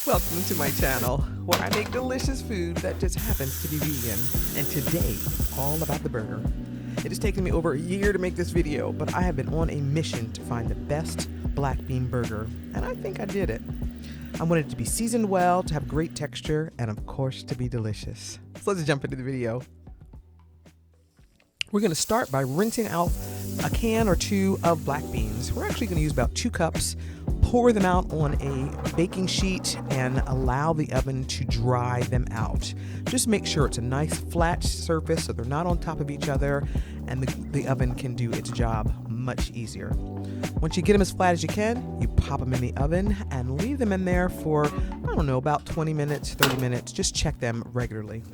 Welcome to my channel, where I make delicious food that just happens to be vegan. And today, it's all about the burger. It has taken me over a year to make this video, but I have been on a mission to find the best black bean burger, and I think I did it. I wanted it to be seasoned well, to have great texture, and of course, to be delicious. So let's jump into the video. We're going to start by rinsing out a can or two of black beans. We're actually going to use about 2 cups. Pour them out on a baking sheet and allow the oven to dry them out. Just make sure it's a nice flat surface so they're not on top of each other, and the oven can do its job much easier. Once you get them as flat as you can, you pop them in the oven and leave them in there for, I don't know, about 20 minutes, 30 minutes. Just check them regularly. I'm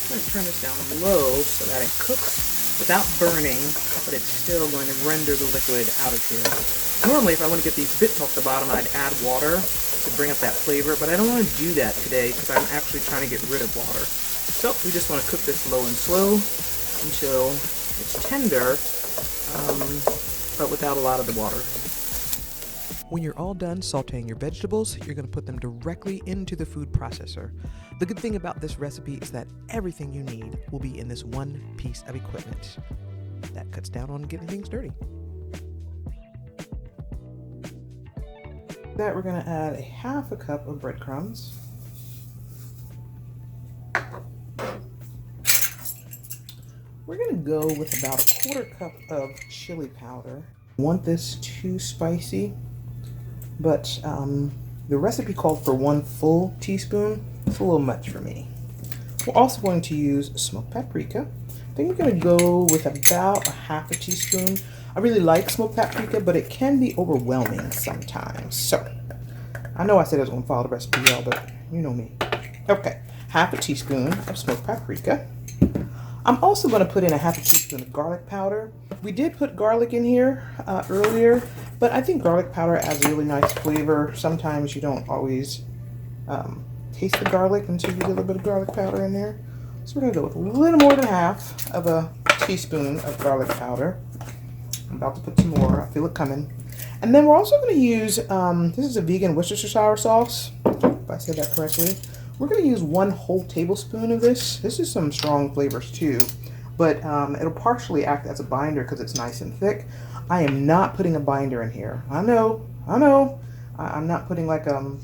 going to turn this down low so that it cooks without burning, but it's still going to render the liquid out of here. Normally, if I want to get these bits off the bottom, I'd add water to bring up that flavor, but I don't want to do that today because I'm actually trying to get rid of water. So we just want to cook this low and slow until it's tender, but without a lot of the water. When you're all done sauteing your vegetables, you're going to put them directly into the food processor. The good thing about this recipe is that everything you need will be in this one piece of equipment. That cuts down on getting things dirty. That we're going to add a half a cup of breadcrumbs. We're going to go with about a 1/4 cup of chili powder. I want this too spicy, but the recipe called for 1 full teaspoon. It's a little much for me. We're also going to use smoked paprika. I think we're going to go with about a half a teaspoon. I really like smoked paprika, but it can be overwhelming sometimes. So, I know I said I was going to follow the recipe, y'all, but you know me. Okay, half a teaspoon of smoked paprika. I'm also going to put in a half a teaspoon of garlic powder. We did put garlic in here earlier, but I think garlic powder adds a really nice flavor. Sometimes you don't always taste the garlic until you get a little bit of garlic powder in there. So we're going to go with a little more than half of a teaspoon of garlic powder. I'm about to put some more. I feel it coming. And then we're also going to use, this is a vegan Worcestershire sauce, if I said that correctly. We're going to use 1 whole tablespoon of this. This is some strong flavors too, but it'll partially act as a binder because it's nice and thick. I am not putting a binder in here. I know. I'm not putting like, I'll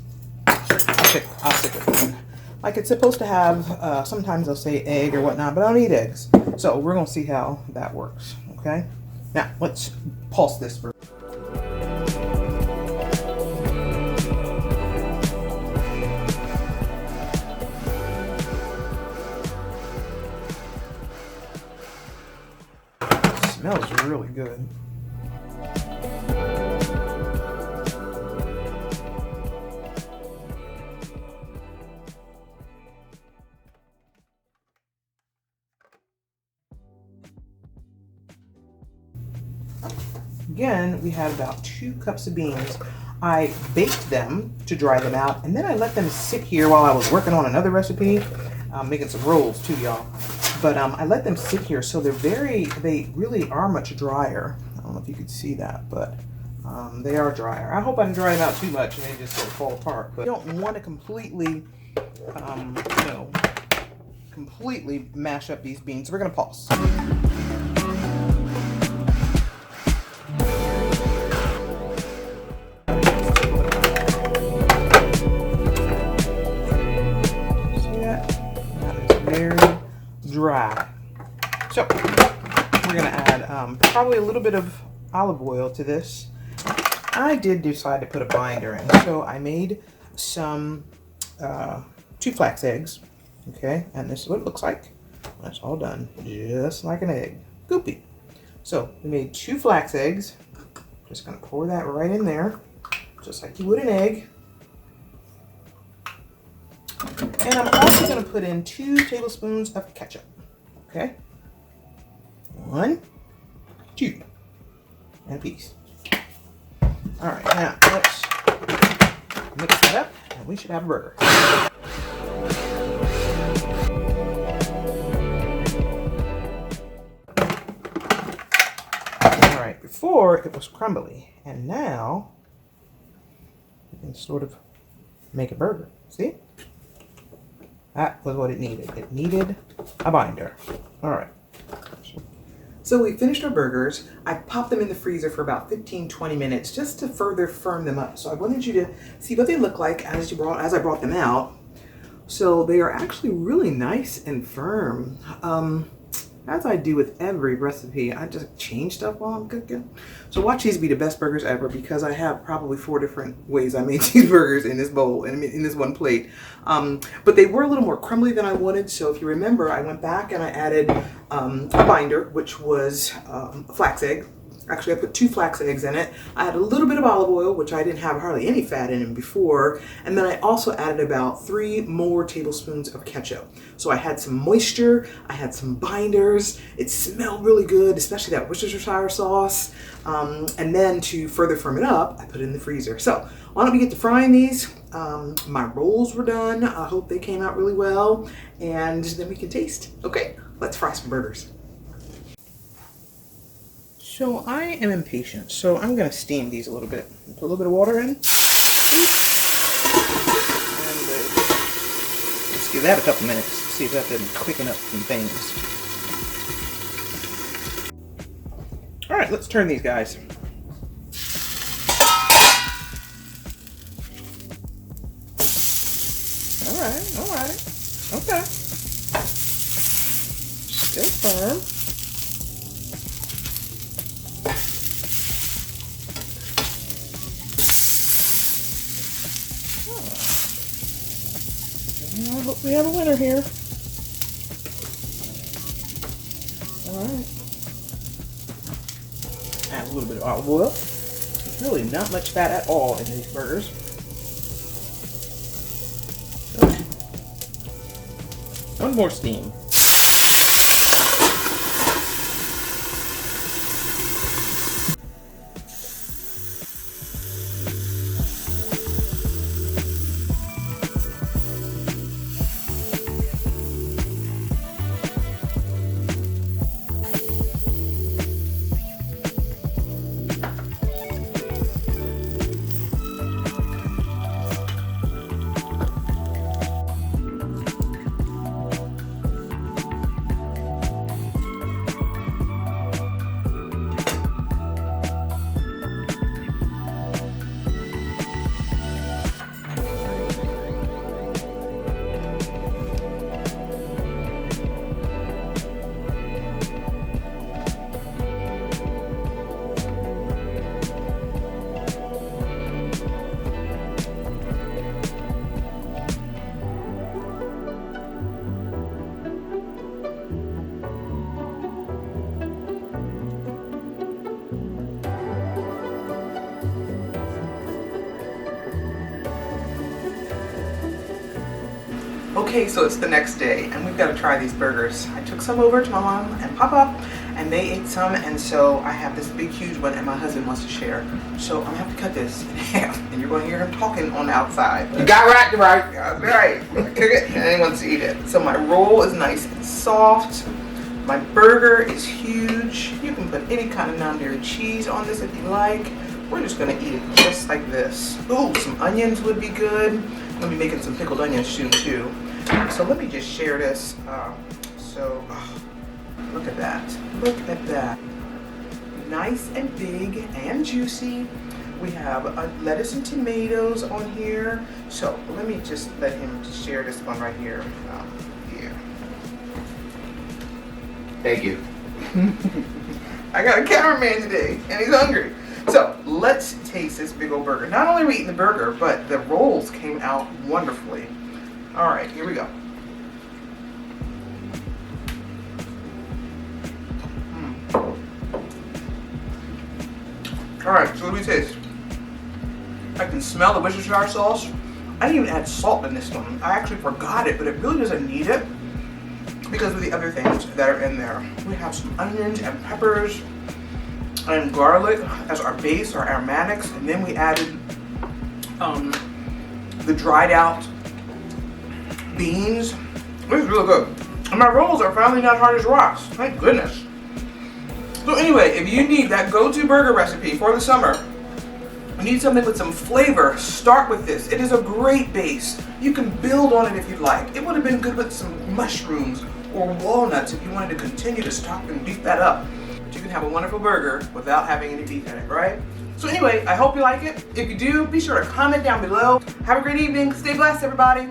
stick with one. Like it's supposed to have, sometimes they'll say egg or whatnot, but I don't eat eggs. So we're going to see how that works, okay? Now, let's pulse this first. It smells really good. Again, we had about 2 cups of beans. I baked them to dry them out, and then I let them sit here while I was working on another recipe. Making some rolls too, y'all. But I let them sit here, so they really are much drier. I don't know if you could see that, but they are drier. I hope I didn't dry them out too much and they just sort of fall apart. But you don't want to completely, completely mash up these beans. So we're gonna pause. Dry. So we're going to add probably a little bit of olive oil to this. I did decide to put a binder in, so I made some 2 flax eggs. Okay, and this is what it looks like. That's all done, just like an egg. Goopy. So we made 2 flax eggs. Just going to pour that right in there, just like you would an egg. And I'm also going to put in 2 tablespoons of ketchup. Okay? 1, 2, and a piece. Alright, now let's mix that up and we should have a burger. Alright, before it was crumbly, and now you can sort of make a burger. See? That was what it needed. It needed a binder. All right. So we finished our burgers. I popped them in the freezer for about 15-20 minutes just to further firm them up. So I wanted you to see what they look like as I brought them out. So they are actually really nice and firm. As I do with every recipe, I just change stuff while I'm cooking. So watch these be the best burgers ever, because I have probably 4 different ways I made these burgers in this bowl and in this one plate. But they were a little more crumbly than I wanted. So if you remember, I went back and I added a binder, which was a flax egg. Actually, I put 2 flax eggs in it. I had a little bit of olive oil, which I didn't have hardly any fat in it before. And then I also added about 3 more tablespoons of ketchup. So I had some moisture, I had some binders. It smelled really good, especially that Worcestershire sauce. And then to further firm it up, I put it in the freezer. So why don't we get to frying these? My rolls were done. I hope they came out really well. And then we can taste. Okay, let's fry some burgers. So I am impatient, so I'm going to steam these a little bit. Put a little bit of water in. And let's give that a couple minutes. See if that doesn't quicken up some things. Alright, let's turn these guys. Alright. Okay. Still firm. I hope we have a winner here. Alright. Add a little bit of olive oil. There's really not much fat at all in these burgers. So, one more steam. Okay, so it's the next day and we've got to try these burgers. I took some over to my mom and Papa and they ate some, and so I have this big huge one and my husband wants to share. So I'm gonna have to cut this in half and you're gonna hear him talking on the outside. You got right. Cook it and then he wants to eat it. So my roll is nice and soft. My burger is huge. You can put any kind of non-dairy cheese on this if you like. We're just gonna eat it just like this. Ooh, some onions would be good. I'm gonna be making some pickled onions soon too. So let me just share this. Look at that. Look at that. Nice and big and juicy. We have lettuce and tomatoes on here. So let me just let him share this one right here. Here. Thank you. I got a cameraman today and he's hungry. So let's taste this big old burger. Not only are we eating the burger, but the rolls came out wonderfully. All right, here we go. All right, so what do we taste? I can smell the Worcestershire sauce. I didn't even add salt in this one. I actually forgot it, but it really doesn't need it because of the other things that are in there. We have some onions and peppers and garlic as our base, our aromatics, and then we added the dried out beans. This is really good. And my rolls are finally not hard as rocks. Thank goodness. So anyway, if you need that go-to burger recipe for the summer, You need something with some flavor, start with this. It is a great base. You can build on it if you'd like. It would have been good with some mushrooms or walnuts if you wanted to continue to stock and beef that up. But you can have a wonderful burger without having any beef in it, right? So anyway, I hope you like it. If you do, be sure to comment down below. Have a great evening. Stay blessed, everybody.